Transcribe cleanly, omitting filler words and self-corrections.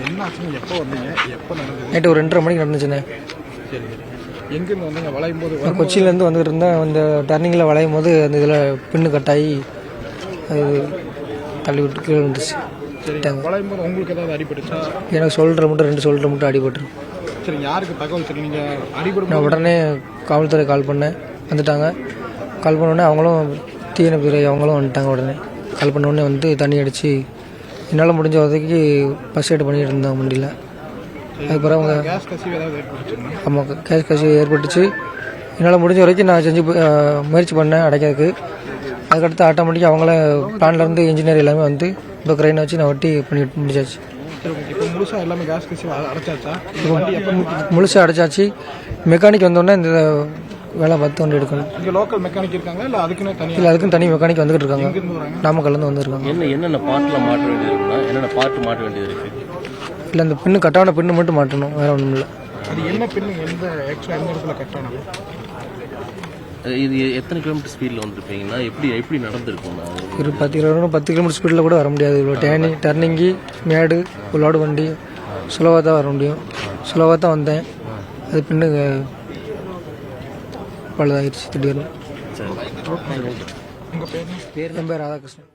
என்ன ஆச்சுன்னு எப்போ வந்தீங்க? எப்போ நடந்தது? நைட்டு ஒரு 2:30 மணிக்கு நடந்துச்சுண்ணே. சரி சரி. எங்கேருந்து வந்தீங்க? வளையும் போது நான் கொச்சியிலேருந்து வந்துட்டு இருந்தேன். அந்த டர்னிங்கில் வளையும் போது அந்த இதில் பின்னு கட்டாகி அது தள்ளி விட்டு கீழே வந்துச்சு. சரி, வளையும் போது உங்களுக்கு ஏதாவது அடிபட்டுச்சா? எனக்கு ஷோல்டர் மட்டும் 2 ஷோல்டர் மட்டும் அடிபட்டுரு. சரி, யாருக்கு தகவல் சரி நீங்கள் அடிபடும்? நான் உடனே காவல்துறை கால் பண்ணேன், வந்துட்டாங்க. கால் பண்ணோடனே அவங்களும் தீயணைப்புத்துறை அவங்களும் வந்துட்டாங்க. உடனே கால் பண்ணோடனே வந்து தண்ணி அடித்து என்னால் முடிஞ்ச உதவிக்கு ஃபஸ்ட் எய்ட் பண்ணிகிட்டு இருந்தேன் வண்டியில். அதுக்கப்புறம் அவங்க கேஸ் கசிவு ஏதாவது ஏற்பட்டுச்சுன்னா? ஆமாம், கேஸ் கசிவு ஏற்பட்டுச்சு. என்னால் முடிஞ்ச வரைக்கும் நான் செஞ்சு முயற்சி பண்ணேன் அடைக்கிறதுக்கு. அதுக்கடுத்து ஆட்டோமேட்டிக்காக அவங்கள பிளான்லேருந்து இன்ஜினியர் எல்லாமே வந்து இப்போ க்ரைனை வச்சு நான் ஒட்டி பண்ணிட்டு முடிச்சாச்சு. இப்போ முழுசாக எல்லாமே கேஸ் கசிவு அடைச்சாச்சா? முழுசாக அடைச்சாச்சு. மெக்கானிக் வந்தோடனே இந்த வேலை பார்த்து வண்டி எடுக்கணும். இங்கே லோக்கல் மெக்கானிக் இருக்காங்களா இல்லை அதுக்குன்னு தனி? இல்லை, அதுக்குன்னு தனி மெக்கானிக் வந்துகிட்டு இருக்காங்க. எங்கேருந்து வராங்க? நாமக்கல்லேருந்து வந்துருக்காங்க. என்னென்ன பார்ட்டில் மாற்ற வேண்டியது இருக்குன்னா என்னென்ன பார்ட்டு மாற்ற வேண்டியது இருக்குது? இல்லை, அந்த பின்னு கட்டான பின்னு மட்டும் மாட்டணும், வேறு ஒன்றும் இல்லை. அது என்ன பின்னு? எந்த ஆக்சுவலாக எந்த இடத்துல கட்டணும்? இது எத்தனை கிலோமீட்டர் ஸ்பீடில் வந்துருப்பீங்கன்னா எப்படி நடந்திருக்கும்னா? ஒரு 10 கிலோமீட்டர் ஸ்பீடில் கூட வர முடியாது. இவ்வளோ டர்னிங்கி மேடு லோடு வண்டி சுலவாக தான் வர முடியும். சுலவாக தான் வந்தேன். அது பின்னு பழுதாகிடுச்சு திடீர்னு. உங்கள் பேர்? என் பேர் ராதாகிருஷ்ணன்.